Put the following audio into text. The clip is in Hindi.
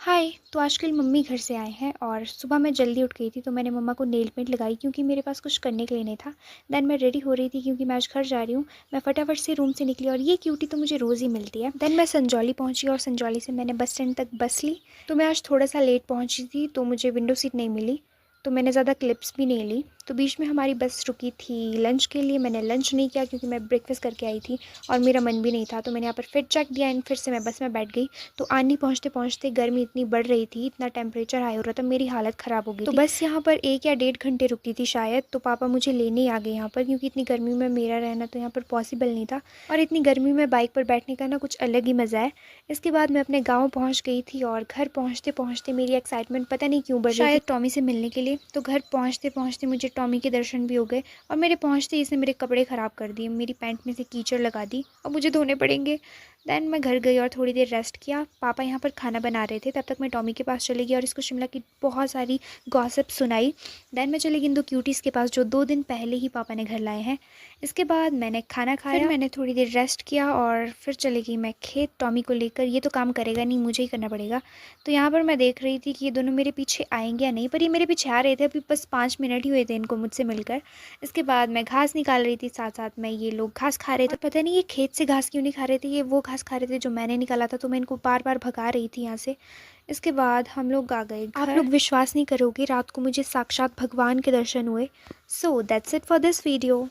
हाय। तो आजकल मम्मी घर से आए हैं और सुबह मैं जल्दी उठ गई थी, तो मैंने मम्मा को नेल पेंट लगाई क्योंकि मेरे पास कुछ करने के लिए नहीं था। देन मैं रेडी हो रही थी क्योंकि मैं आज घर जा रही हूँ। मैं फटाफट से रूम से निकली और ये क्यूटी तो मुझे रोज़ ही मिलती है। देन मैं संजौली पहुँची और संजौली से मैंने बस स्टैंड तक बस ली। तो मैं आज थोड़ा सा लेट पहुँची थी, तो मुझे विंडो सीट नहीं मिली, तो मैंने ज़्यादा क्लिप्स भी नहीं ली। तो बीच में हमारी बस रुकी थी लंच के लिए। मैंने लंच नहीं किया क्योंकि मैं ब्रेकफास्ट करके आई थी और मेरा मन भी नहीं था, तो मैंने यहाँ पर फिर चेक दिया एंड फिर से मैं बस में बैठ गई। तो आनी पहुँचते पहुँचते गर्मी इतनी बढ़ रही थी, इतना टेम्परेचर हाई हो रहा था, मेरी हालत ख़राब हो गई। तो बस यहाँ पर 1 या 1.5 घंटे रुकती थी शायद। तो पापा मुझे लेने ही आ गए यहाँ पर, क्योंकि इतनी गर्मी में मेरा रहना तो यहाँ पर पॉसिबल नहीं था। और इतनी गर्मी में बाइक पर बैठने का ना कुछ अलग ही मज़ा है। इसके बाद मैं अपने गाँव पहुँच गई थी और घर पहुँचते पहुँचते मेरी एक्साइटमेंट पता नहीं क्यों बढ़ रही थी, शायद टॉमी से मिलने के लिए। तो घर पहुँचते पहुँचते मुझे टॉमी के दर्शन भी हो गए और मेरे पहुँचते ही इसने मेरे कपड़े ख़राब कर दिए, मेरी पैंट में से कीचड़ लगा दी और मुझे धोने पड़ेंगे। देन मैं घर गई और थोड़ी देर रेस्ट किया। पापा यहाँ पर खाना बना रहे थे, तब तक मैं टॉमी के पास चली गई और इसको शिमला की बहुत सारी गॉसिप सुनाई। देन मैं चली गई इन दो क्यूटीज़ के पास जो 2 दिन पहले ही पापा ने घर लाए हैं। इसके बाद मैंने खाना खाया, फिर मैंने थोड़ी देर रेस्ट किया और फिर चली गई मैं खेत टॉमी को लेकर। ये तो काम करेगा नहीं, मुझे ही करना पड़ेगा। तो यहाँ पर मैं देख रही थी कि ये दोनों मेरे पीछे आएंगे या नहीं, पर ये मेरे पीछे आ रहे थे। अभी बस 5 मिनट ही हुए थे इनको मुझसे मिलकर। इसके बाद मैं घास निकाल रही थी, साथ साथ में ये लोग घास खा रहे थे। पता नहीं ये खेत से घास क्यों नहीं खा रहे थे, ये वो घास खा रहे थे जो मैंने निकाला था, तो मैं इनको बार बार भगा रही थी यहाँ से। इसके बाद हम लोग आ गए घर। आप लोग विश्वास नहीं करोगे, रात को मुझे साक्षात भगवान के दर्शन हुए। So that's it for this video.